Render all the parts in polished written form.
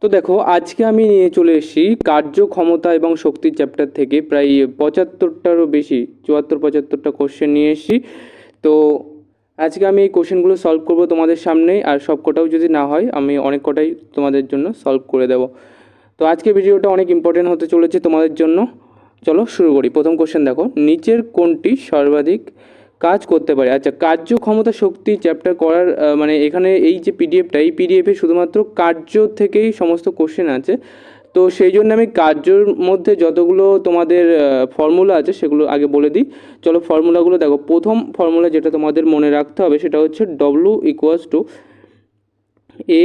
তো দেখো আজকে আমি নিয়ে চলে এসেছি কার্যক্ষমতা এবং শক্তির চ্যাপ্টার থেকে প্রায় 75টারও বেশি 74-75টা কোশ্চেন নিয়ে এসেছি। তো আজকে আমি এই কোশ্চেনগুলো সলভ করব তোমাদের সামনেই, আর সব কটাও যদি না হয় আমি অনেক কটাই তোমাদের জন্য সলভ করে দেবো। তো আজকে ভিডিওটা অনেক ইম্পর্টেন্ট হতে চলেছে তোমাদের জন্য। চলো শুরু করি। প্রথম কোশ্চেন দেখো, নিচের কোনটি সর্বাধিক কাজ করতে পারে? আচ্ছা, কার্যক্ষমতা শক্তি চ্যাপ্টার করার মানে এখানে এই যে পিডিএফটা, এই পিডিএফে শুধুমাত্র কার্য থেকেই সমস্ত কোশ্চেন আছে। তো সেই জন্য আমি কার্যর মধ্যে যতগুলো তোমাদের ফর্মুলা আছে সেগুলো আগে বলে দিই। চলো ফর্মুলাগুলো দেখো। প্রথম ফর্মুলা যেটা তোমাদের মনে রাখতে হবে সেটা হচ্ছে W equals to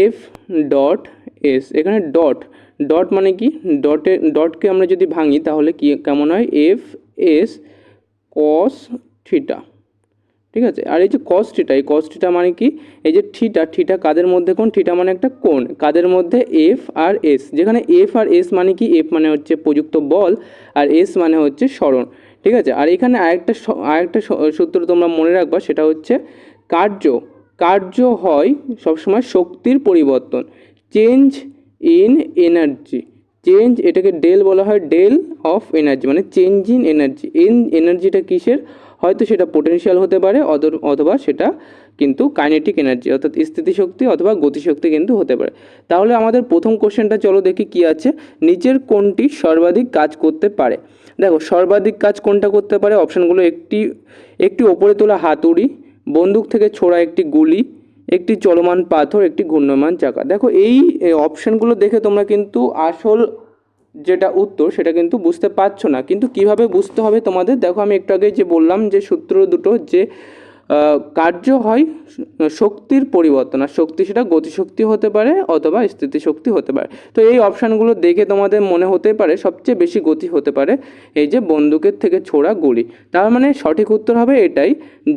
F dot S. এখানে ডট ডট মানে কি, ডটকে আমরা যদি ভাঙি তাহলে কি কেমন হয়, এফ এস কস থিটা। ঠিক আছে, আর এই যে কস থিটা, এই কস থিটা মানে কি, এই যে থিটা, থিটা কাদের মধ্যে কোণ, থিটা মানে একটা কোণ, কাদের মধ্যে, এফ আর এস। যেখানে এফ আর এস মানে কি, এফ মানে হচ্ছে প্রযুক্ত বল আর এস মানে হচ্ছে সরণ। ঠিক আছে, আর এখানে আরেকটা সূত্র তোমরা মনে রাখবা, সেটা হচ্ছে কার্য। কার্য হয় সবসময় শক্তির পরিবর্তন, চেঞ্জ ইন এনার্জি। চেঞ্জ, এটাকে ডেল বলা হয়, ডেল অফ এনার্জি মানে চেঞ্জ ইন এনার্জি। এনার্জিটা কিসের, হয়তো সেটা পোটেনশিয়াল হতে পারে, অথবা সেটা কিন্তু কাইনেটিক এনার্জি অর্থাৎ স্থিতিশক্তি অথবা গতিশক্তি কিন্তু হতে পারে। তাহলে আমাদের প্রথম কোশ্চেনটা চলো দেখি কি আছে। নিচের কোনটি সর্বাধিক কাজ করতে পারে? দেখো সর্বাধিক কাজ কোনটা করতে পারে, অপশানগুলো একটি ওপরে তোলা হাতুড়ি, বন্দুক থেকে ছোড়া একটি গুলি, একটি চলমান পাথর, একটি ঘূর্ণমান চাকা। দেখো এই অপশানগুলো দেখে তোমরা কিন্তু আসল যেটা উত্তর সেটা কিন্তু বুঝতে পারছো না, কিন্তু কিভাবে বুঝতে হবে তোমাদের, দেখো আমি একটু আগে যে বললাম যে সূত্র দুটো, যে কার্য হয় শক্তির পরিবর্তন, আর শক্তি সেটা গতিশক্তি হতে পারে অথবা স্থিতিশক্তি হতে পারে। তো এই অপশানগুলো দেখে তোমাদের মনে হতে পারে সবচেয়ে বেশি গতি হতে পারে এই যে বন্দুকের থেকে ছোড়া গুলি। তার মানে সঠিক উত্তর হবে এটাই,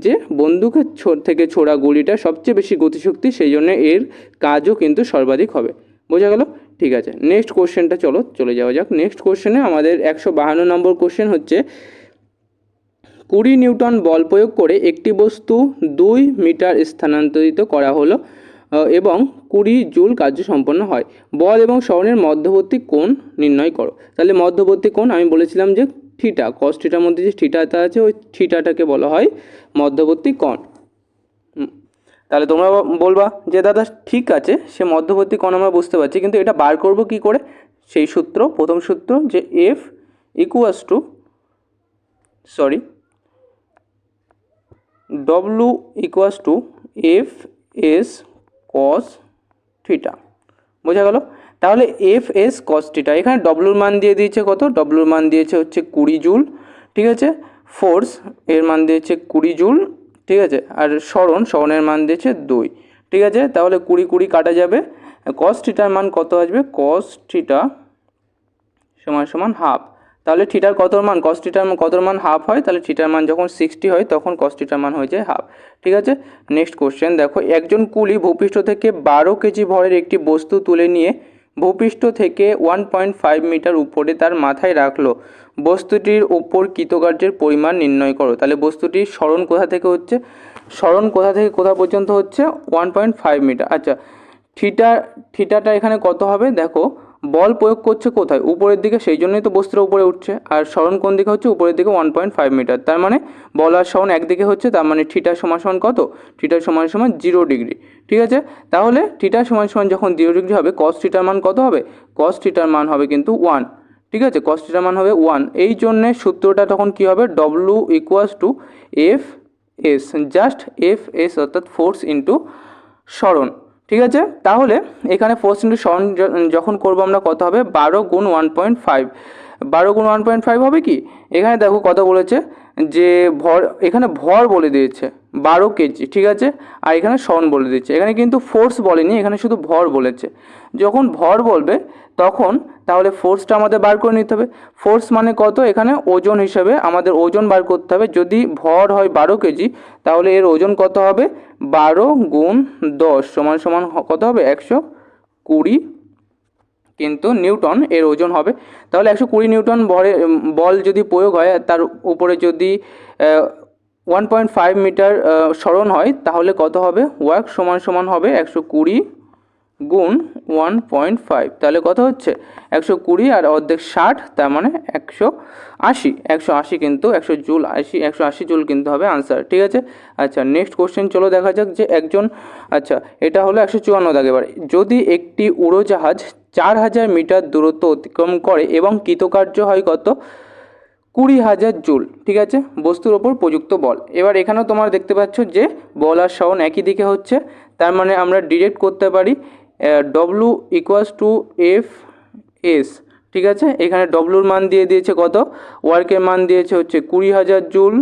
যে বন্দুকের থেকে ছোড়া গুলিটা সবচেয়ে বেশি গতিশক্তি, সেই জন্য এর কাজও কিন্তু সর্বাধিক হবে। বোঝা গেল? ঠিক আছে, নেক্সট কোশ্চেনটা চলে যাওয়া যাক। নেক্সট কোশ্চেনে আমাদের 152 নম্বর কোশ্চেন হচ্ছে, 20 নিউটন বল প্রয়োগ করে একটি বস্তু 2 মিটার স্থানান্তরিত করা হলো এবং 20 জুল কার্য সম্পন্ন হয়। বল এবং সরণের মধ্যবর্তী কোণ নির্ণয় করো। তাহলে মধ্যবর্তী কোণ আমি বলেছিলাম যে থিটা, কস থিটার মধ্যে যে থিটাটা আছে ওই থিটাটাকে বলা হয় মধ্যবর্তী কোণ। তাহলে তোমরা বলবা যে দাদা ঠিক আছে, সে মধ্যবর্তী কোণ আমরা বুঝতে পারছি, কিন্তু এটা বার করব কি করে? সেই সূত্র, প্রথম সূত্র, যে F equals to W equals to F S cos theta. বোঝা গেল? তাহলে এফ এস কস থিটা, এখানে ডব্লুর মান দিয়ে দিয়েছে কত, ডব্লুর মান দিয়েছে হচ্ছে 20 জুল। ঠিক আছে, ফোর্স এর মান দিয়েছে 20 জুল। ঠিক আছে, আর সরণের মান দিয়েছে 2। ঠিক আছে, তাহলে 20 কাটা যাবে, কস থিটার মান কত আসবে, কস থিটা সমান সমান হাফ। তাহলে থিটার কত মান, কস থিটার কত মান হাফ হয়, তাহলে থিটার মান যখন 60 হয় তখন কস থিটার মান হয়ে যায় হাফ। ঠিক আছে, নেক্সট কোশ্চেন দেখো, একজন কুলি ভূপৃষ্ঠ থেকে 12 কেজি ভরের একটি বস্তু তুলে নিয়ে ভূপৃষ্ঠ থেকে 1.5 মিটার উপরে তার মাথায় রাখলো। বস্তুটির ওপর কৃতকার্যের পরিমাণ নির্ণয় করো। তাহলে বস্তুটির সরণ কোথা থেকে হচ্ছে, সরণ কোথা থেকে কোথা পর্যন্ত হচ্ছে, 1.5 মিটার। আচ্ছা, থিটাটা এখানে কত হবে, দেখো বল প্রয়োগ করছে কোথায়, উপরের দিকে, সেই জন্যই তো বস্তুটা উপরে উঠছে, আর সরণ কোন দিকে হচ্ছে, উপরের দিকে 1.5 মিটার। তার মানে বল আর সরণ একদিকে হচ্ছে, তার মানে থিটা সমান সমান কত, থিটা সমান সমান 0 ডিগ্রি। ঠিক আছে, তাহলে থিটা সমান সমান যখন 0 ডিগ্রি হবে, কস থিটার মান কত হবে, কস থিটার মান হবে কিন্তু 1। ঠিক আছে, কস থিটার মান হবে 1। এই জন্যে সূত্রটা তখন কি হবে, W equals to F S, just F S অর্থাৎ ফোর্স ইন্টু সরণ। ঠিক আছে, তাহলে এখানে ফোর্স ইন্টু সরণ যখন করবো আমরা, কত হবে, 12 গুণ 1.5, 12 গুণ 1.5 হবে কি, এখানে দেখো কত বলেছে, যে ভর, এখানে ভর বলে দিয়েছে 12 কেজি। ঠিক আছে, আর এখানে সরণ বলে দিচ্ছে, এখানে কিন্তু ফোর্স বলেনি, এখানে শুধু ভর বলেছে। যখন ভর বলবে তখন তাহলে ফোর্সটা আমাদের বার করে নিতে হবে। ফোর্স মানে কত, এখানে ওজন হিসেবে আমাদের ওজন বার করতে হবে। যদি ভর হয় 12 কেজি, তাহলে এর ওজন কত হবে, 12 গুণ 10 সমান সমান কত হবে, 120 কিন্তু নিউটন এর ওজন হবে। তাহলে 120 নিউটন বল যদি প্রয়োগ হয়, তার উপরে যদি 1.5 মিটার সরণ হয়, তাহলে কত হবে, ওয়ার্ক সমান সমান হবে 120 গুণ 1.5, তাহলে কত হচ্ছে 120, আর অর্ধেক 60, তার মানে 180 কিন্তু 180 জুল কিন্তু হবে আনসার। ঠিক আছে, আচ্ছা নেক্সট কোশ্চেন চলো দেখা যাক যে একজন, আচ্ছা এটা হলো 154 দাগ। এবার যদি একটি উড়োজাহাজ 4000 মিটার দূরত্ব অতিক্রম করে এবং কৃতকার্য হয় কত 20,000 জুল, ঠিক আছে, বস্তুর ওপর প্রযুক্ত বল। এবার এখানেও তোমরা দেখতে পাচ্ছ যে বল আর সরণ একই দিকে হচ্ছে, তার মানে আমরা ডিরেক্ট করতে পারি W equals to F S. ঠিক আছে, এখানে ডব্লুর মান দিয়ে দিয়েছে কত, ওয়ার্কের মান দিয়েছে হচ্ছে 20,000 জুল,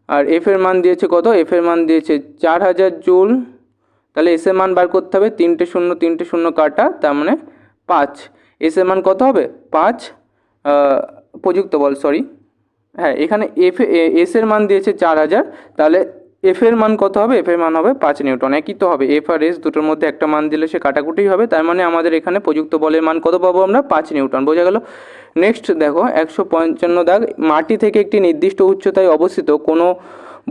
আর এফ এর মান দিয়েছে কত, এফ এর মান দিয়েছে 4,000 জুল। তাহলে এস এর মান বার করতে হবে, 3টে শূন্য কাটা, তার মানে 5। এস এর মান কত হবে 5, প্রযুক্ত বল সরি, হ্যাঁ এখানে এস এর মান দিয়েছে 4,000, তাহলে এফ এর মান কত হবে, এফ এর মান হবে 5 নিউটন। একই তো হবে, এফ আর এস দুটোর মধ্যে একটা মান দিলে সে কাটাকুটি হবে, তার মানে আমাদের এখানে প্রযুক্ত বলের মান কত পাবো আমরা 5 নিউটন, বোঝা গেল। নেক্সট দেখো 155 দাগ, মাটি থেকে একটি নির্দিষ্ট উচ্চতায় অবস্থিত কোনো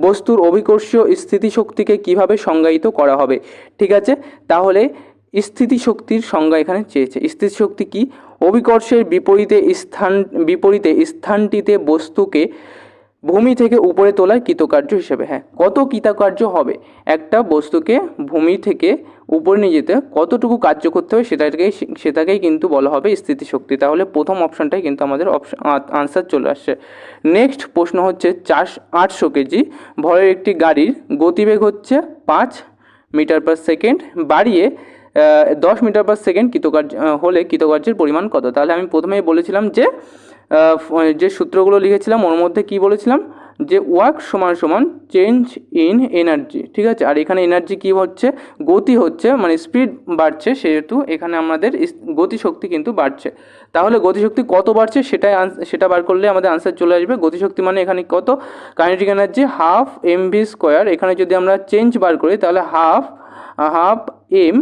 বস্তুর অভিকর্ষীয় স্থিতিশক্তিকে কিভাবে সংজ্ঞায়িত করা হবে। ঠিক আছে, তাহলে স্থিতিশক্তির সংজ্ঞা এখানে চেয়েছে। স্থিতিশক্তি কি, অভিকর্ষের বিপরীতে স্থানটিতে বস্তুকে ভূমি থেকে উপরে তোলার কৃতকার্য হিসেবে, হ্যাঁ কত কৃতকার্য হবে একটা বস্তুকে ভূমি থেকে উপরে নিয়ে যেতে কতটুকু কার্য করতে হবে সেটাকেই কিন্তু বলা হবে স্থিতিশক্তি। তাহলে প্রথম অপশানটাই কিন্তু আমাদের আনসার চলে আসছে। নেক্সট প্রশ্ন হচ্ছে 800 কেজি ভরের একটি গাড়ির গতিবেগ হচ্ছে 5 মিটার পার সেকেন্ড, বাড়িয়ে 10 মিটার পার সেকেন্ড হলে কৃতকার্যের পরিমাণ কত। তাহলে আমি প্রথমেই বলেছিলাম যে সূত্রগুলো লিখেছিলাম ওর মধ্যে কি বলেছিলাম যে ওয়ার্ক সমান সমান চেঞ্জ ইন এনার্জি। ঠিক আছে, আর এখানে এনার্জি কি হচ্ছে, গতি হচ্ছে, মানে স্পিড বাড়ছে, সেহেতু এখানে আমাদের গতিশক্তি কিন্তু বাড়ছে। তাহলে গতিশক্তি কত বাড়ছে সেটা বার করলে আমাদের আনসার চলে আসবে। গতিশক্তি মানে এখানে কত, kinetic energy half mv square, এখানে যদি আমরা চেঞ্জ বার করি তাহলে half M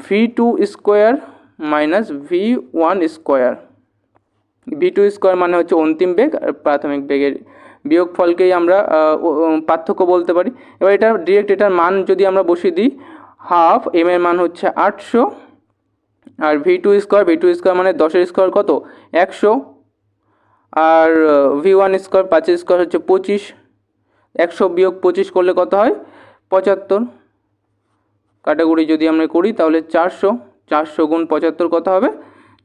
v2 square minus v1 square. v2 square মানে হচ্ছে অন্তিম বেগ, আর প্রাথমিক বেগের বিয়োগফলকেই আমরা পার্থক্য বলতে পারি। এবার এটার মান যদি আমরা বসিয়ে দিই, হাফ এম এর মান হচ্ছে 800, আর v2 স্কোয়ার মানে 10 স্কোয়ার কত 100, আর v1 স্কোয়ার 5 স্কোয়ার হচ্ছে 25, 100 বিয়োগ 25 করলে কত হয় 75, কাটাকুটি যদি আমরা করি তাহলে 400 গুণ 75 কত হবে,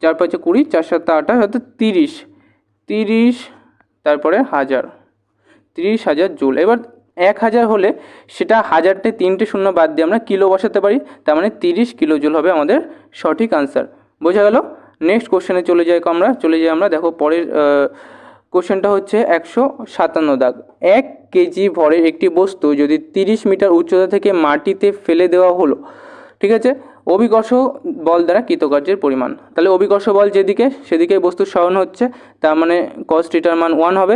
4 5 20, 4 7 28 অর্থাৎ 30, তারপরে 30,000 জুল। এবার 1000 হলে সেটা 1000টে 3টে শূন্য বাদ দিয়ে আমরা কিলো বসাতে পারি, তার মানে 30 কিলো জুল হবে আমাদের সঠিক আনসার, বোঝা গেল। নেক্সট কোশ্চেনে চলে যাই আমরা, দেখো পরের কোশ্চেনটা হচ্ছে 157 দাগ, 1 কেজি ভরের একটি বস্তু যদি 30 মিটার উচ্চতা থেকে মাটিতে ফেলে দেওয়া হলো, ঠিক আছে, অভিকর্ষ বল দ্বারা কৃতকার্যের পরিমাণ। তাহলে অভিকর্ষ বল যেদিকে সেদিকে বস্তুর সরণ হচ্ছে, তার মানে cos থিটার মান 1 হবে।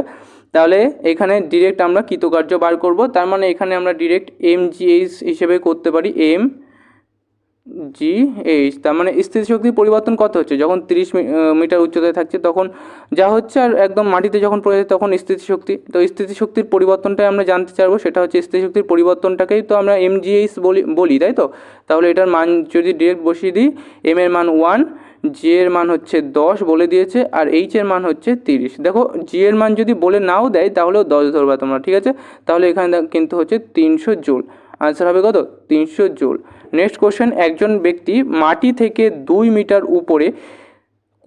তাহলে এখানে ডিরেক্ট আমরা কৃতকার্য বার করব, তার মানে এখানে আমরা ডিরেক্ট mgh হিসেবে করতে পারি, mgh, তার মানে স্থিতিশক্তির পরিবর্তন কত হচ্ছে, যখন 30 মিটার উচ্চতায় থাকছে তখন যা হচ্ছে, আর একদম মাটিতে যখন পড়ে যাচ্ছে তখন স্থিতিশক্তি। তো স্থিতিশক্তির পরিবর্তনটাই আমরা জানতে চাইবো, সেটা হচ্ছে স্থিতিশক্তির পরিবর্তনটাকেই তো আমরা mgh বলি, তাই তো। তাহলে এটার মান যদি ডিরেক্ট বসিয়ে দিই, m এর মান 1, g এর মান হচ্ছে 10 বলে দিয়েছে, আর h এর মান হচ্ছে 30। দেখো g এর মান যদি বলে নাও দেয় তাহলেও 10 ধরবা তোমরা, ঠিক আছে। তাহলে এখানে কিন্তু হচ্ছে 300 জুল, আনসার হবে কত 300 জুল। নেক্সট কোশ্চেন, একজন ব্যক্তি মাটি থেকে 2 মিটার উপরে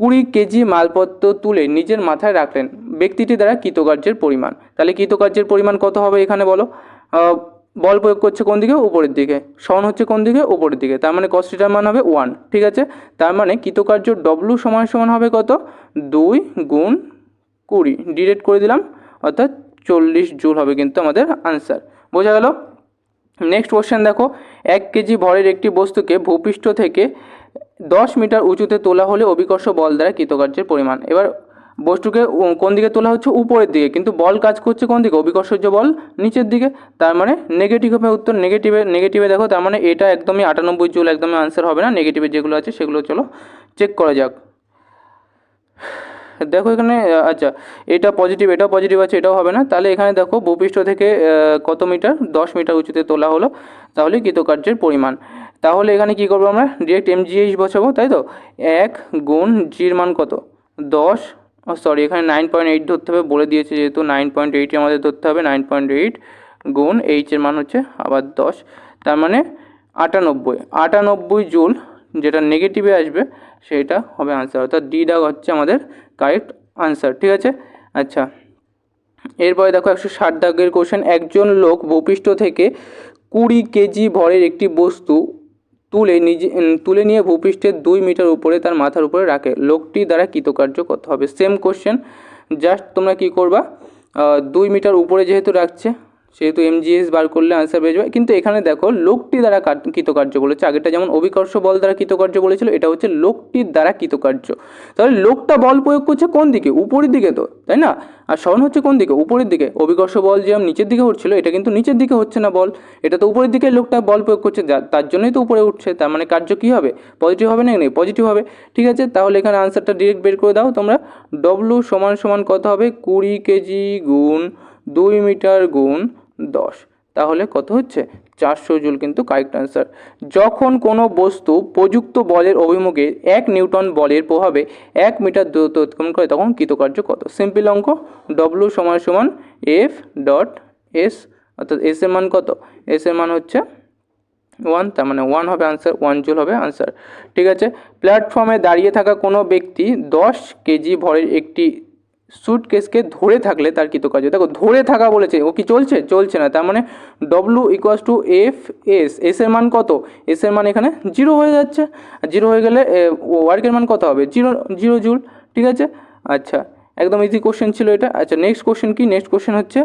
20 কেজি মালপত্র তুলে নিজের মাথায় রাখলেন, ব্যক্তিটি দ্বারা কৃতকার্যের পরিমাণ। তাহলে কৃতকার্যের পরিমাণ কত হবে এখানে বলো, বল প্রয়োগ করছে কোন দিকে, উপরের দিকে, সরণ হচ্ছে কোন দিকে, উপরের দিকে, তার মানে cos থিটার মান হবে 1, ঠিক আছে। তার মানে কৃতকার্য W সমান হবে কত 2 গুণ 20, ডিরেক্ট করে দিলাম, অর্থাৎ 40 জুল হবে কিন্তু আমাদের আনসার, বোঝা গেল। নেক্সট কোশ্চেন দেখো, 1 কেজি ভরের একটি বস্তুকে ভূপৃষ্ঠ থেকে 10 মিটার উঁচুতে তোলা হলে অভিকর্ষ বল দ্বারা কৃতকার্যের পরিমাণ। এবার বস্তুকে কোন দিকে তোলা হচ্ছে, উপরের দিকে, কিন্তু বল কাজ করছে কোন দিকে, অভিকর্ষজ বল নিচের দিকে, তার মানে নেগেটিভ হবে উত্তর। নেগেটিভে দেখো, তার মানে এটা একদমই 98 জুল একদমই আনসার হবে না, নেগেটিভে যেগুলো আছে সেগুলো চলো চেক করা যাক। দেখো এখানে, আচ্ছা এটা পজিটিভ আছে, এটাও হবে না। তাহলে এখানে দেখো ভূপৃষ্ঠ থেকে কত মিটার, 10 মিটার উঁচুতে তোলা হলো, তাহলে কৃতকার্যের পরিমাণ। তাহলে এখানে কি করবো আমরা ডিরেক্ট এমজিএইচ বসাবো, তাই তো। 1 গুণ জির মান কত 10, সরি এখানে 9.8 ধরতে হবে, বলে দিয়েছে যেহেতু 9.8 আমাদের ধরতে হবে। 9.8 গুণ এইচের মান হচ্ছে আবার 10, তার মানে 98 জুল, যেটা নেগেটিভে আসবে সেটা হবে আনসার, অর্থাৎ ডি দাগ হচ্ছে আমাদের কারেক্ট আনসার। ঠিক আছে। আচ্ছা, এরপরে দেখো 160 দাগের কোশ্চেন। একজন লোক ভূপৃষ্ঠ থেকে 20 কেজি ভরের একটি বস্তু তুলে নিয়ে ভূপৃষ্ঠের 2 মিটার উপরে তার মাথার উপরে রাখে, লোকটি দ্বারা কৃতকার্য কত হবে? সেম কোশ্চেন, জাস্ট তোমরা কি করবা, 2 মিটার উপরে যেহেতু রাখছে সেহেতু এমজিএস বার করলে আনসার পেয়ে যাবে। কিন্তু এখানে দেখো লোকটি দ্বারা কৃতকার্য বলেছে, আগেরটা যেমন অভিকর্ষ বল দ্বারা কৃতকার্য বলেছিল, এটা হচ্ছে লোকটির দ্বারা কৃতকার্য। তাহলে লোকটা বল প্রয়োগ করছে কোন দিকে? উপরের দিকে তো, তাই না? আর সরণ হচ্ছে কোন দিকে? উপরের দিকে। অভিকর্ষ বল যেমন নিচের দিকে উঠছিল, এটা কিন্তু নিচের দিকে হচ্ছে না বল, এটা তো উপরের দিকে লোকটা বল প্রয়োগ করছে, তার জন্যই তো উপরে উঠছে, তার মানে কার্য কী হবে? পজিটিভ হবে না? নেই, পজিটিভ হবে। ঠিক আছে, তাহলে এখানে আনসারটা ডিরেক্ট বের করে দাও তোমরা। ডব্লু সমান সমান কত হবে? 20 কেজি গুণ 2 মিটার গুণ 10, তাহলে কত হচ্ছে? 400 জুল কিন্তু কারেক্ট আনসার। যখন কোনো বস্তু প্রযুক্ত বলের অভিমুখে 1 নিউটন বলের প্রভাবে 1 মিটার দূরত্ব অতিক্রমণ করে তখন কৃতকার্য কত? সিম্পল অঙ্ক। ডব্লু সমান সমান এফ ডট এস, অর্থাৎ এস এর মান কত? এস এর মান হচ্ছে 1, তার মানে 1 হবে আনসার, 1 জুল হবে আনসার। ঠিক আছে। প্ল্যাটফর্মে দাঁড়িয়ে থাকা কোনো ব্যক্তি 10 কেজি ভরের একটি সুটকেসকে ধরে থাকলে তার কৃতকার্য। দেখো ধরে থাকা বলেছে, ও কি চলছে? চলছে না, তার মানে W equals to F S, S এর মান কত? এস এর মান এখানে 0 হয়ে যাচ্ছে, আর 0 হয়ে গেলে ওয়ার্কের মান কত হবে? 0 জুল। ঠিক আছে। আচ্ছা, একদম ইজি কোশ্চেন ছিল এটা। আচ্ছা, নেক্সট কোশ্চেন কি? নেক্সট কোশ্চেন হচ্ছে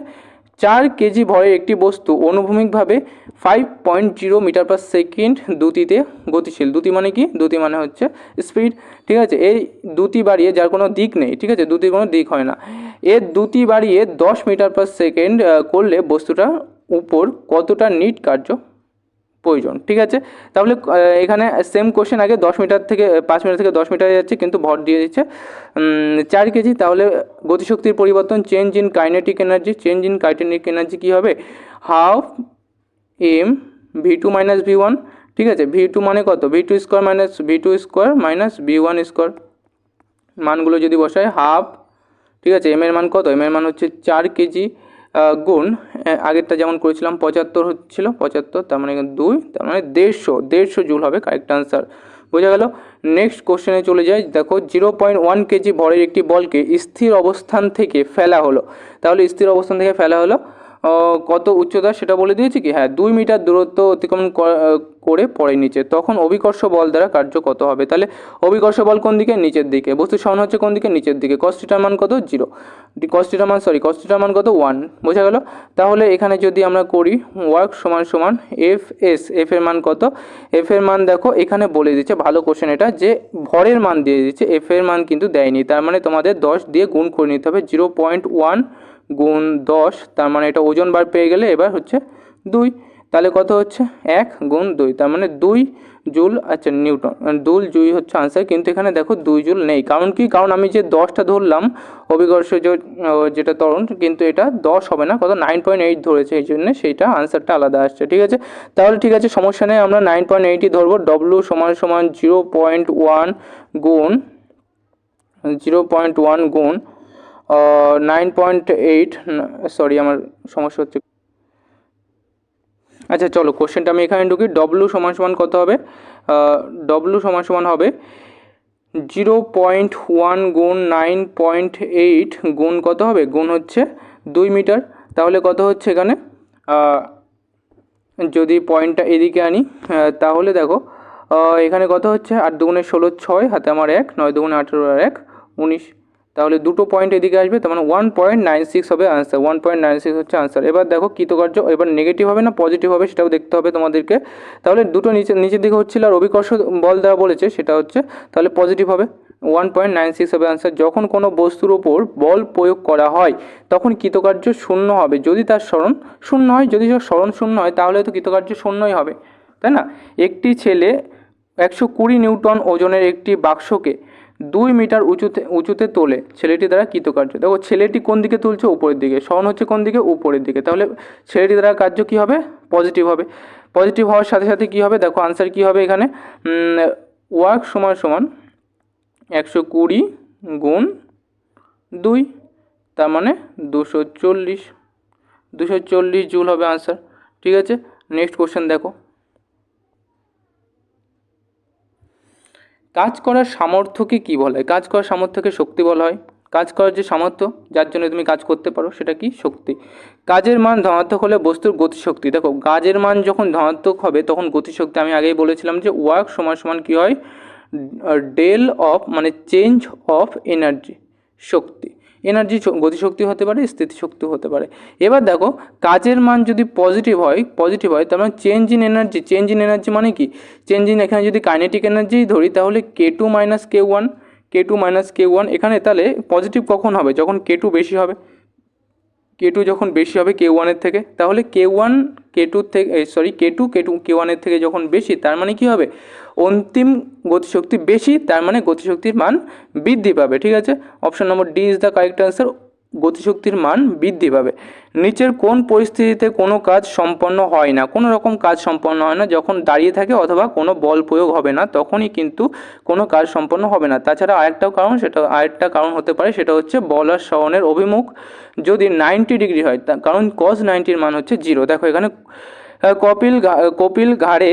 4 কেজি ভরের একটি বস্তু অনুভূমিকভাবে 5.0 মিটার পার সেকেন্ড দ্রুতিতে গতিশীল। দ্রুতি মানে কি? দ্রুতি মানে হচ্ছে স্পিড। ঠিক আছে, এই দ্রুতি বাড়িয়ে, যার কোনো দিক নেই, ঠিক আছে, দ্রুতির কোনো দিক হয় না, এর দ্রুতি বাড়িয়ে 10 মিটার পার সেকেন্ড করলে বস্তুটার উপর কতটা নিট কার্য প্রয়োজন? ঠিক আছে, তাহলে এখানে সেম কোশ্চেন, আগে 10 মিটার থেকে 5 মিটার থেকে 10 মিটারে যাচ্ছে, কিন্তু ভর দিয়ে দিচ্ছে 4 কেজি। তাহলে গতিশক্তির পরিবর্তন, change in kinetic energy, change in kinetic energy কী হবে? Half M V two minus V one. ঠিক আছে, ভি টু মানে কত? V two square minus V two square minus V one square, মানগুলো যদি বসায় হাফ। ঠিক আছে, এম এর মান কত? এম এর মান হচ্ছে 4 কেজি গুণ, আগেরটা যেমন করেছিলাম 75 হচ্ছিল, 75, তার মানে 2, তার মানে 150 জুল হবে কারেক্ট আনসার। বোঝা গেল। নেক্সট কোশ্চেনে চলে যাই। দেখো 0.1 কেজি ভরের একটি বলকে স্থির অবস্থান থেকে ফেলা হলো, তাহলে স্থির অবস্থান থেকে ফেলা হলো কত উচ্চতা সেটা বলে দিয়েছে কি? হ্যাঁ, 2 মিটার দূরত্ব অতিক্রমণ করে পড়ে নিচে, তখন অভিকর্ষ বল দ্বারা কার্য কত হবে? তাহলে অভিকর্ষ বল কোন দিকে? নিচের দিকে। বস্তু সরণ হচ্ছে কোন দিকে? নিচের দিকে। cos থিটার মান কত? 0। cos থিটার মান কত? 1। বোঝা গেল। তাহলে এখানে যদি আমরা করি ওয়ার্ক সমান সমান এফ এস, এফ এর মান কত? এফ এর মান দেখো এখানে বলে দিচ্ছে, ভালো কোশ্চেন এটা, যে ভরের মান দিয়ে দিচ্ছে, এফ এর মান কিন্তু দেয়নি, তার মানে তোমাদের 10 দিয়ে গুণ করে নিতে হবে। 0.1 গুণ 10, তার মানে এটা ওজন বার পেয়ে গেলে এবার হচ্ছে 2, তাহলে কত হচ্ছে? 1 গুণ 2, তার মানে 2 জুল। আচ্ছা, নিউটন, 2 জুল হচ্ছে আনসার, কিন্তু এখানে দেখো 2 জুল নেই, কারণ কি? কারণ আমি যে 10টা ধরলাম অভিকর্ষ যেটা ত্বরণ, কিন্তু এটা 10 হবে না, কত? 9.8 ধরেছে, এই জন্য সেইটা আনসারটা আলাদা আসছে। ঠিক আছে, তাহলে ঠিক আছে, সমস্যা নেই, আমরা 9.8ই ধরবো। ডব্লু সমান সমান 0.1 গুণ 9.8, সরি আমার সমস্যা হচ্ছে। আচ্ছা চলো, কোশ্চেনটা আমি এখানে ঢুকি। ডব্লু সমান সমান কত হবে? ডব্লু সমান সমান হবে 0.1 গুণ 9.8 গুণ কত হবে? গুণ হচ্ছে 2 মিটার। তাহলে কত হচ্ছে এখানে? যদি পয়েন্টটা এদিকে আনি, তাহলে দেখো এখানে কত হচ্ছে? 8 দুগুণে 16, 6, হাতে আমার 1, 9 দুগুণে 18 আর 1, 19, তাহলে দুটো পয়েন্ট এদিকে আসবে, তার মানে 1.96 হবে আনসার। 1.96 হচ্ছে আনসার। এবার দেখো কৃতকার্য এবার নেগেটিভ হবে না পজিটিভ হবে সেটাও দেখতে হবে তোমাদেরকে। তাহলে দুটো নিচের দিকে হচ্ছিল, আর অভিকর্ষ বল দেওয়া বলেছে, সেটা হচ্ছে তাহলে পজিটিভ হবে, 1.96 হবে আনসার। যখন কোনো বস্তুর ওপর বল প্রয়োগ করা হয় তখন কৃতকার্য শূন্য হবে যদি তার সরণ শূন্য হয়। যদি সরণ শূন্য হয় তাহলে তো কৃতকার্য শূন্যই হবে, তাই না? একটি ছেলে 120 নিউটন ওজনের একটি বাক্সকে 2 মিটার উঁচুতে তোলে, ছেলেটি দ্বারা কৃতকার্য। দেখো ছেলেটি কোন দিকে তুলছে? উপরের দিকে। সরণ হচ্ছে কোন দিকে? উপরের দিকে। তাহলে ছেলেটি দ্বারা কার্য কী হবে? পজিটিভ হবে। পজিটিভ হওয়ার সাথে সাথে কী হবে, দেখো আনসার কী হবে এখানে, ওয়ার্ক সমান সমান 120 গুণ 2, তার মানে 240 জুল হবে আনসার। ঠিক আছে, নেক্সট কোশ্চেন দেখো, কাজ করার সামর্থ্যকে কী বলা হয়? কাজ করার সামর্থ্যকে শক্তি বলা হয়। কাজ করার যে সামর্থ্য, যার জন্য তুমি কাজ করতে পারো, সেটা কি? শক্তি। কাজের মান ধনাত্মক হলে বস্তুর গতিশক্তি, দেখো কাজের মান যখন ধনাত্মক হবে তখন গতিশক্তি, আমি আগেই বলেছিলাম যে ওয়ার্ক সমান সমান কী হয়, ডেল অফ মানে change of energy, Shakti. Energy গতিশক্তি হতে পারে, স্থিতিশক্তি হতে পারে। এবার দেখো কাজের মান যদি পজিটিভ হয় তার মানে চেঞ্জ ইন এনার্জি মানে কি? চেঞ্জ ইন, এখানে যদি কাইনেটিক এনার্জি ধরি তাহলে K2 - এখানে তাহলে পজিটিভ কখন হবে? যখন K2 বেশি হবে, K2 যখন বেশি হবে K1 থেকে, তাহলে K1 থেকে যখন বেশি, তার মানে কি হবে? অন্তিম গতিশক্তি বেশি, তার মানে গতিশক্তির মান বৃদ্ধি পাবে। ঠিক আছে, option number D is the correct answer, গতিশক্তির মান বৃদ্ধি পাবে। নিচের কোন পরিস্থিতিতে কোনো কাজ সম্পন্ন হয় না? কোনো রকম কাজ সম্পন্ন হয় না, যখন দাঁড়িয়ে থাকে অথবা কোনো বল প্রয়োগ হবে না তখনই কিন্তু কোনো কাজ সম্পন্ন হবে না। তাছাড়া আরেকটা কারণ হতে পারে, সেটা হচ্ছে বল আর সরণের অভিমুখ যদি 90 ডিগ্রি হয়, কারণ cos 90 মান হচ্ছে 0। দেখো এখানে কপিল ঘাড়ে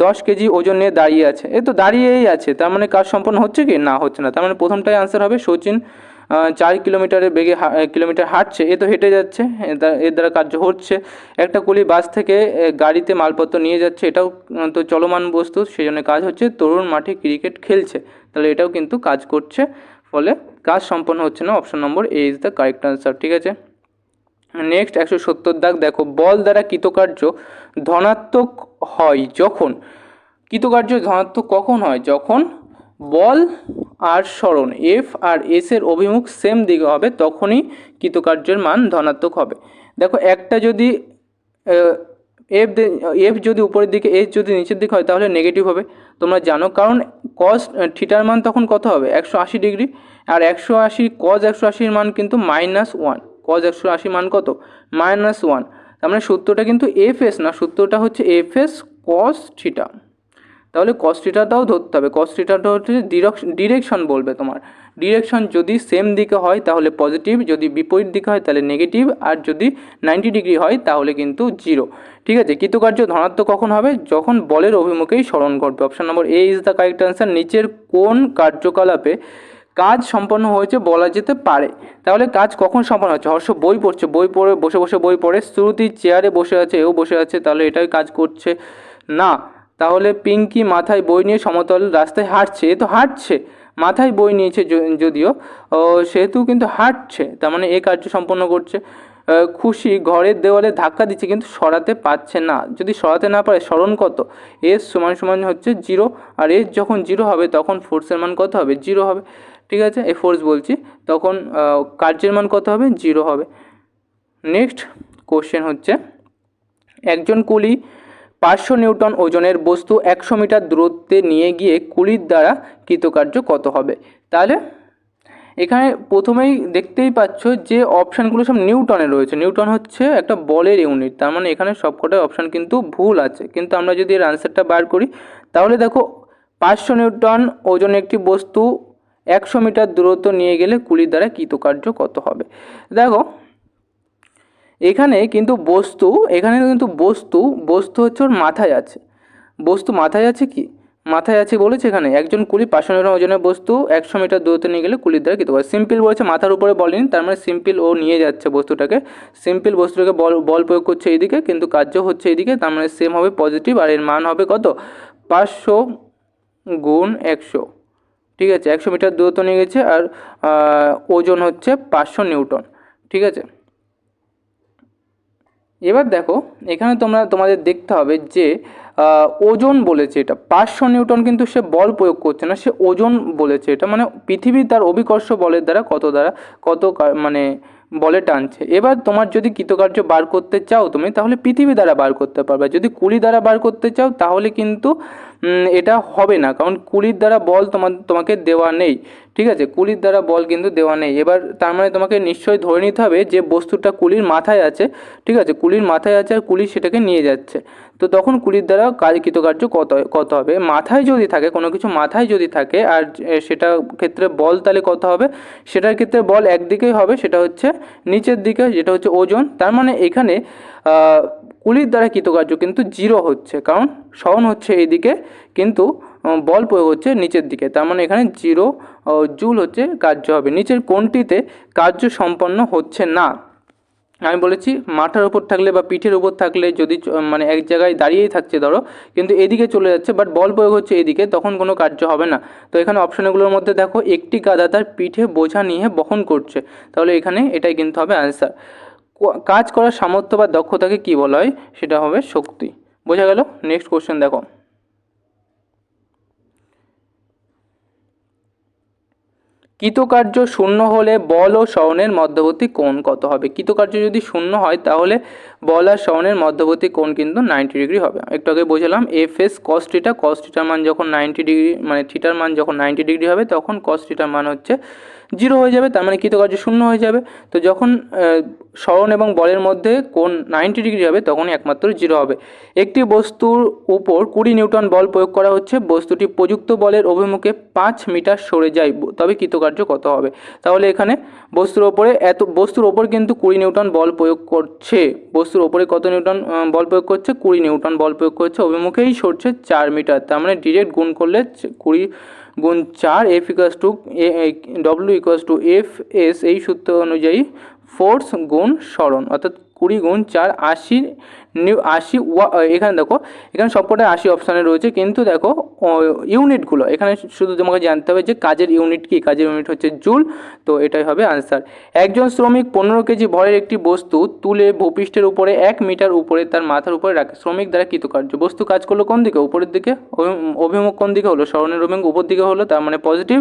10 কেজি ওজন নিয়ে দাঁড়িয়ে আছে, এ তো দাঁড়িয়েই আছে, তার মানে কাজ সম্পন্ন হচ্ছে কি? না, হচ্ছে না। তার মানে প্রথমটাই আনসার হবে। সচিন 4 কিলোমিটার হাঁটছে, এ তো হেঁটে যাচ্ছে, এর দ্বারা কার্য হচ্ছে। একটা কুলি বাস থেকে গাড়িতে মালপত্র নিয়ে যাচ্ছে, এটাও তো চলমান বস্তু, সেই জন্য কাজ হচ্ছে। তরুণ মাঠে ক্রিকেট খেলছে, তাহলে এটাও কিন্তু কাজ করছে, ফলে কাজ সম্পন্ন হচ্ছে না। Option number A is the correct answer. ঠিক আছে, নেক্সট 170 দাগ দেখো, বল দ্বারা কৃতকার্য ধনাত্মক হয় যখন, কৃতকার্য ধনাত্মক কখন হয়? যখন বল আর সরণ এফ আর এস এর অভিমুখ সেম দিকে হবে, তখনই কৃতকার্যের মান ধনাত্মক হবে। দেখো একটা যদি এফ যদি উপরের দিকে, এস যদি নিচের দিকে হয়, তাহলে নেগেটিভ হবে, তোমরা জানো, কারণ কস থিটার মান তখন কত হবে? 180 ডিগ্রি, আর 180 কস 180 মান কিন্তু -1, কস 180 মান কত? -1। তার মানে সূত্রটা কিন্তু এফ এস না, সূত্রটা হচ্ছে এফ এস কস থিটা। তাহলে কস থিটাটাও ধরতে হবে, কস থিটাটা হচ্ছে ডিরেকশন বলবে তোমার, ডিরেকশন যদি সেম দিকে হয় তাহলে পজিটিভ, যদি বিপরীত দিকে হয় তাহলে নেগেটিভ, আর যদি 90 ডিগ্রি হয় তাহলে কিন্তু 0। ঠিক আছে, কৃতকার্য ধনাত্মক কখন হবে? যখন বলের অভিমুখেই সরণ ঘটবে। Option number A is the correct answer. নিচের কোন কার্যকলাপে কাজ সম্পন্ন হয়েছে বলা যেতে পারে? তাহলে কাজ কখন সম্পন্ন হচ্ছে? হর্ষ বই পড়ছে, বই পড়ে বসে বসে বই পড়ে। শ্রুতি চেয়ারে বসে আছে, এও বসে আছে, তাহলে এটাই কাজ করছে না। তাহলে পিঙ্কি মাথায় বই নিয়ে সমতল রাস্তায় হাঁটছে, এ তো হাঁটছে, মাথায় বই নিয়েছে যদিও, সেহেতু কিন্তু হাঁটছে, তার মানে এ কার্য সম্পন্ন করছে। খুশি ঘরের দেওয়ালে ধাক্কা দিচ্ছে কিন্তু সরাতে পারছে না, যদি সরাতে না পারে সরণ কত? এস সমান সমান হচ্ছে 0, আর এস যখন 0 হবে তখন ফোর্সের মান কত হবে? 0 হবে। ঠিক আছে, এই ফোর্স বলছি, তখন কার্যের মান কত হবে? 0 হবে। নেক্সট কোশ্চেন হচ্ছে, একজন কুলি 500 নিউটন ওজনের বস্তু 100 মিটার দূরত্বে নিয়ে গিয়ে কুলির দ্বারা কৃতকার্য কত হবে? তাহলে এখানে প্রথমেই দেখতেই পাচ্ছ যে অপশানগুলো সব নিউটনে রয়েছে, নিউটন হচ্ছে একটা বলের ইউনিট, তার মানে এখানে সবকটা অপশান কিন্তু ভুল আছে। কিন্তু আমরা যদি এর আনসারটা বার করি, তাহলে দেখো 500 নিউটন ওজনের একটি বস্তু 100 মিটার দূরত্ব নিয়ে গেলে কুলির দ্বারা কৃতকার্য কত হবে? দেখো এখানে কিন্তু বস্তু হচ্ছে ওর মাথায় আছে, বস্তু মাথায় আছে, কি মাথায় আছে বলেছে এখানে। একজন কুলি 500 নিউটন ওজনের বস্তু 100 মিটার দূরত্বে নিয়ে গেলে কুলির দ্বারা কৃতকার্য। সিম্পল বলেছে, মাথার উপরে বলেনি, তার মানে সিম্পল ও নিয়ে যাচ্ছে বস্তুটাকে, বল প্রয়োগ করছে এইদিকে, কিন্তু কার্য হচ্ছে এইদিকে, তার মানে সেম হবে পজিটিভ, আর এর মান হবে কত? 500 গুণ 100। ঠিক আছে, 100 মিটার দূরত্ব নিয়ে গেছে, আর ওজন হচ্ছে 500 নিউটন। ঠিক আছে, এবার দেখো এখানে তোমাদের দেখতে হবে যে ওজন বলেছে, এটা 500 নিউটন, কিন্তু সে বল প্রয়োগ করছে না, সে ওজন বলেছে, এটা মানে পৃথিবী তার অভিকর্ষ বলের দ্বারা মানে বলে টানছে। এবার তোমার যদি কৃতকার্য বার করতে চাও তুমি, তাহলে পৃথিবী দ্বারা বার করতে পারবে, যদি কুলি দ্বারা বার করতে চাও তাহলে কিন্তু এটা হবে না, কারণ কুলির দ্বারা বল তোমাকে দেওয়া নেই। ঠিক আছে, কুলির দ্বারা বল কিন্তু দেওয়া নেই। এবার তার মানে তোমাকে নিশ্চয়ই ধরে নিতে হবে যে বস্তুটা কুলির মাথায় আছে। ঠিক আছে, কুলির মাথায় আছে আর কুলি সেটাকে নিয়ে যাচ্ছে। তো তখন কুলির দ্বারা কৃতকার্য কত হবে? মাথায় যদি থাকে, কোনো কিছু মাথায় যদি থাকে আর সেটার ক্ষেত্রে বল তাহলে কত হবে? সেটার ক্ষেত্রে বল একদিকেই হবে, সেটা হচ্ছে নিচের দিকে, যেটা হচ্ছে ওজন। তার মানে এখানে কুলির দ্বারা কৃতকার্য কিন্তু 0 হচ্ছে, কারণ সরণ হচ্ছে এইদিকে কিন্তু বল প্রয়োগ হচ্ছে নিচের দিকে। তার মানে এখানে 0 জুল হচ্ছে কার্য হবে। নিচের কোনটিতে কার্য সম্পন্ন হচ্ছে না? আমি বলেছি মাথার উপর থাকলে বা পিঠের উপর থাকলে, যদি মানে এক জায়গায় দাঁড়িয়েই থাকছে ধরো, কিন্তু এদিকে চলে যাচ্ছে বাট বল প্রয়োগ হচ্ছে এদিকে, তখন কোনো কার্য হবে না। তো এখানে অপশনগুলোর মধ্যে দেখো, একটি গাধা তার পিঠে বোঝা নিয়ে বহন করছে, তাহলে এখানে এটাই কিন্তু হবে অ্যান্সার। কাজ করার সামর্থ্য বা দক্ষতাকে কি বলা হয়? সেটা হবে শক্তি। বোঝা গেল? নেক্সট কোশ্চেন দেখো, কৃতকার্য শূন্য হলে বল ও সরণের মধ্যবর্তী কোণ কত হবে? কৃতকার্য যদি শূন্য হয় তাহলে বল আর সরণের মধ্যবর্তী কোণ কিন্তু 90 ডিগ্রি হবে। একটু আগে বোঝালাম এফ এস কস থিটা, কস থিটার মান যখন 90 ডিগ্রি, মানে থিটার মান যখন 90 ডিগ্রি হবে তখন কস থিটার মান হচ্ছে 0 হয়ে যাবে, তার মানে কৃতকার্য শূন্য হয়ে যাবে। তো যখন সরণ এবং বলের মধ্যে কোণ 90 ডিগ্রি হবে তখনই একমাত্র 0 হবে। একটি বস্তুর উপর 20 নিউটন বল প্রয়োগ করা হচ্ছে, বস্তুটি প্রযুক্ত বলের অভিমুখে 5 মিটার সরে যায়, তবে কৃতকার্য কত হবে? তাহলে এখানে বস্তুর ওপর কিন্তু 20 নিউটন বল প্রয়োগ করছে। বস্তুর ওপরে কত নিউটন বল প্রয়োগ করছে? 20 নিউটন বল প্রয়োগ করছে, অভিমুখেই সরছে 4 মিটার। তার মানে ডিরেক্ট গুণ করলে 20 গুণ 4 F equals to W equals to F S, এই সূত্র অনুযায়ী ফোর্স গুণ সরণ, অর্থাৎ 20 গুণ 4 80 80। এখানে দেখো, এখানে সবকটাই 80 অপশানে রয়েছে, কিন্তু দেখো ইউনিটগুলো এখানে শুধু তোমাকে জানতে হবে যে কাজের ইউনিট কি, কাজের ইউনিট হচ্ছে জুল। তো এটাই হবে আনসার। একজন শ্রমিক 15 কেজি ভরের একটি বস্তু তুলে ভূপৃষ্ঠের উপরে 1 মিটার উপরে তার মাথার উপরে রাখে। শ্রমিক দ্বারা কৃতকার্য। বস্তু কাজ করলো কোন দিকে? উপরের দিকে। অভিমুখ কোন দিকে হলো? সরণের অভিমুখ উপর দিকে হলো, তার মানে পজিটিভ।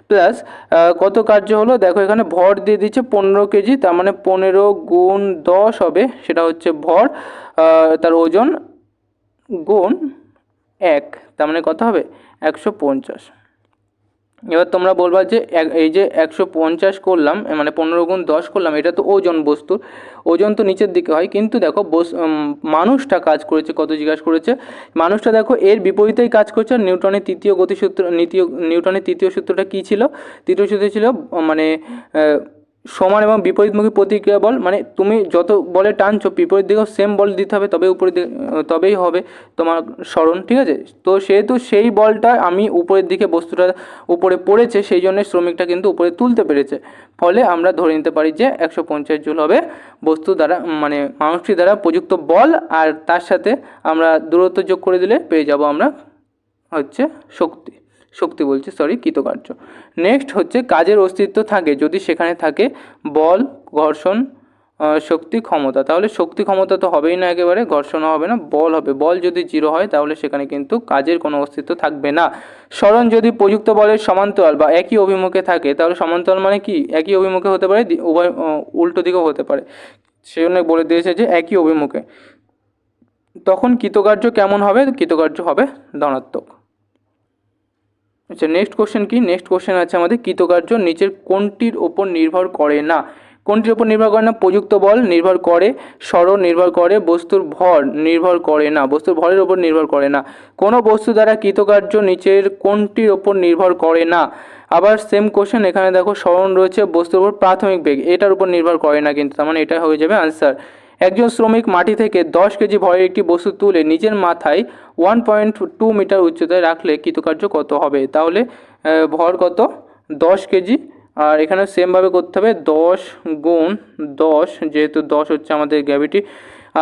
প্লাস কত কার্য হলো? দেখো এখানে ভর দিয়ে দিচ্ছে 15 কেজি, তার মানে 15 গুণ 10 হবে, সেটা হচ্ছে ভর, তার ওজন গুণ 1, তার মানে কত হবে? 150। এবার তোমরা বলবা যে এই যে 150 করলাম, মানে 15 গুণ 10 করলাম, এটা তো ওজন বস্তুর, ওজন তো নিচের দিকে হয়। কিন্তু দেখো মানুষটা কাজ করেছে কত জিজ্ঞাসা করেছে, মানুষটা দেখো এর বিপরীতেই কাজ করছে। আর নিউটনের তৃতীয় গতিসূত্র, নিউটনের তৃতীয় সূত্রটা কী ছিল? তৃতীয় সূত্র ছিল মানে সমান এবং বিপরীতমুখী প্রতিক্রিয়া বল, মানে তুমি যত বলে টানছো বিপরীত দিকেও সেম বল দিতে হবে, তবে উপরের দিকে, তবেই হবে তোমার সরণ। ঠিক আছে, তো সেহেতু সেই বলটা আমি উপরের দিকে, বস্তুটা উপরে পড়েছে, সেই জন্য শ্রমিকটা কিন্তু উপরে তুলতে পেরেছে। ফলে আমরা ধরে নিতে পারি যে 150 জুল হবে বস্তু দ্বারা, মানে মানুষটি দ্বারা প্রযুক্ত বল, আর তার সাথে আমরা দূরত্ব যোগ করে দিলে পেয়ে যাব আমরা হচ্ছে শক্তি বলছি, কৃতকার্য। নেক্সট হচ্ছে কাজের অস্তিত্ব থাকে যদি সেখানে থাকে বল, ঘর্ষণ, শক্তি, ক্ষমতা। তাহলে শক্তি ক্ষমতা তো হবেই না, একেবারে ঘর্ষণও হবে না, বল হবে। বল যদি 0 হয় তাহলে সেখানে কিন্তু কাজের কোনো অস্তিত্ব থাকবে না। সরণ যদি প্রযুক্ত বলের সমান্তরাল বা একই অভিমুখে থাকে, তাহলে সমান্তরাল মানে কি? একই অভিমুখে হতে পারে, উভয় উল্টো দিকেও হতে পারে, সেজন্য বলে দিয়েছে যে একই অভিমুখে। তখন কৃতকার্য কেমন হবে? কৃতকার্য হবে ধনাত্মক। আচ্ছা, নেক্সট কোশ্চেন কি? নেক্সট কোশ্চেন আছে আমাদের, কৃতকার্য নিচের কোনটির ওপর নির্ভর করে না? কোনটির ওপর নির্ভর করে না? প্রযুক্ত বল নির্ভর করে, সরণ নির্ভর করে, বস্তুর ভর নির্ভর করে না, বস্তুর ভরের ওপর নির্ভর করে না। কোনো বস্তু দ্বারা কৃতকার্য নিচের কোনটির ওপর নির্ভর করে না? আবার সেম কোশ্চেন, এখানে দেখো সরণ রয়েছে, বস্তুর উপর প্রাথমিক বেগ, এটার উপর নির্ভর করে না কিন্তু, তার মানে এটা হয়ে যাবে আনসার। একজন শ্রমিক মাটি থেকে 10 কেজি ভরের একটি বস্তু তুলে নিজের মাথায় 1.2 মিটার উচ্চতায় রাখলে কৃতকার্য কত হবে? তাহলে ভর কত? 10 কেজি। আর এখানে সেমভাবে করতে হবে, 10 গুণ 10, যেহেতু 10 হচ্ছে আমাদের গ্র্যাভিটি,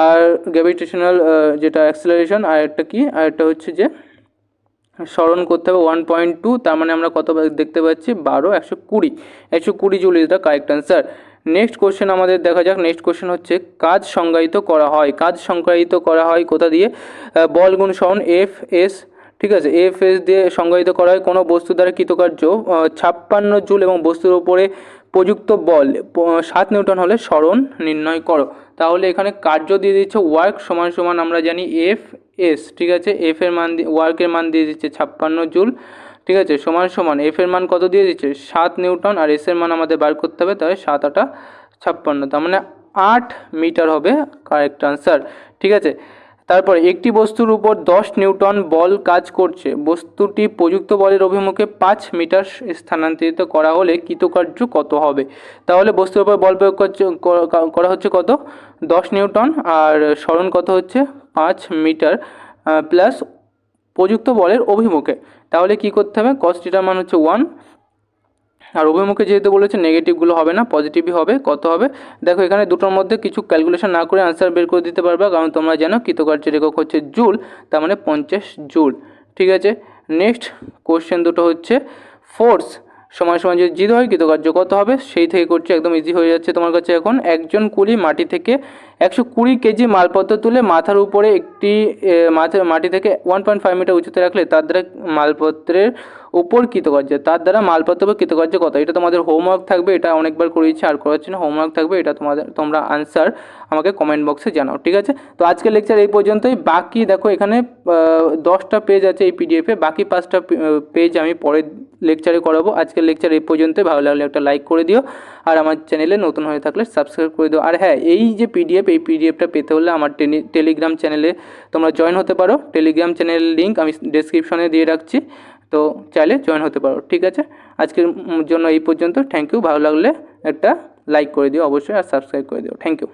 আর গ্র্যাভিটেশনাল যেটা অ্যাক্সেলারেশন, আর একটা কি, আর একটা হচ্ছে যে সরণ করতে হবে 1.2, তার মানে আমরা কত দেখতে পাচ্ছি? 12, 120 joule is the correct answer. Next question আমাদের দেখা যাক। নেক্সট কোশ্চেন হচ্ছে কাজ সংজ্ঞায়িত করা হয়। কাজ সংজ্ঞায়িত করা হয় কোথা দিয়ে? বল গুণ সরণ, এফ এস। ঠিক আছে, এফ এস দিয়ে সংজ্ঞায়িত করা হয়। কোনো বস্তু দ্বারা কৃতকার্য 56 জুল এবং বস্তুর উপরে প্রযুক্ত বল 7 নিউটন হলে সরণ নির্ণয় করো। তাহলে এখানে কার্য দিয়ে দিচ্ছে ওয়ার্ক সমান সমান আমরা জানি এফ এস, ঠিক আছে, এফ এর মান ওয়ার্কের মান দিয়ে দিচ্ছে 56 জুল, ঠিক আছে, সমান সমান এফ এর মান কত দিয়ে দিচ্ছে 7 নিউটন, আর এস এর মান আমাদের বার করতে হবে, তাহলে 7 8 56, তার মানে 8 মিটার হবে কারেক্ট আনসার, ঠিক আছে। তারপর একটি বস্তুর উপর 10 নিউটন বল কাজ করছে, বস্তুটি প্রযুক্ত বলের অভিমুখে 5 মিটার স্থানান্তরিত করা হলে কৃতকার্য কত হবে। তাহলে বস্তুর উপর বল প্রয়োগ করা হচ্ছে কত 10 নিউটন, আর সরণ কত হচ্ছে 5 মিটার প্লাস প্রযুক্ত বলের অভিমুখে, তাহলে কি করতে হবে cos থিটার মান হচ্ছে 1, আর অভিমুখে যেহেতু বলেছে নেগেটিভগুলো হবে না, পজিটিভই হবে, কত হবে দেখো এখানে দুটোর মধ্যে কিছু ক্যালকুলেশন না করে আনসার বের করে দিতে পারবে, কারণ তোমরা জানো কৃতকার্যের একক হচ্ছে জুল, তার মানে 50 জুল, ঠিক আছে। নেক্সট কোশ্চেন দুটো হচ্ছে ফোর্স সমান সমান যদি জিরো হয় কৃতকার্য কত হবে, সেই থেকে করছে, একদম ইজি হয়ে যাচ্ছে তোমার কাছে এখন। একজন কুলি মাটি থেকে 120 কেজি মালপত্র তুলে মাথার উপরে একটি মাটি থেকে 1.5 মিটার উঁচুতে রাখলে তার দ্বারা মালপত্রের উপর কৃতকার্য, তার দ্বারা মালপত্র বা কৃতকার্য কত, এটা তোমাদের হোমওয়ার্ক থাকবে, এটা অনেকবার করেছি আর করাচ্ছি না, হোমওয়ার্ক থাকবে, এটা তোমরা আনসার আমাকে কমেন্ট বক্সে জানাও, ঠিক আছে। তো আজকের লেকচার এই পর্যন্তই, বাকি দেখো এখানে 10টা পেজ আছে এই পিডিএফে, বাকি 5টা পেজ আমি পরের লেকচারে করাবো। আজকের লেকচার এই পর্যন্তই, ভালো লাগলে একটা লাইক করে দিও, আর আমার চ্যানেলে নতুন হয়ে থাকলে সাবস্ক্রাইব করে দিও। আর হ্যাঁ, এই যে পিডিএফ, এই পিডিএফটা পেতে হলে আমার টেলিগ্রাম চ্যানেলে তোমরা জয়েন হতে পারো, টেলিগ্রাম চ্যানেলের লিঙ্ক আমি ডেসক্রিপশনে দিয়ে রাখছি, তো চাইলে জয়েন হতে পারো, ঠিক আছে। আজকের জন্য এই পর্যন্ত, থ্যাংক ইউ, ভালো লাগলে একটা লাইক করে দিও অবশ্যই, আর সাবস্ক্রাইব করে দিও, থ্যাংক ইউ।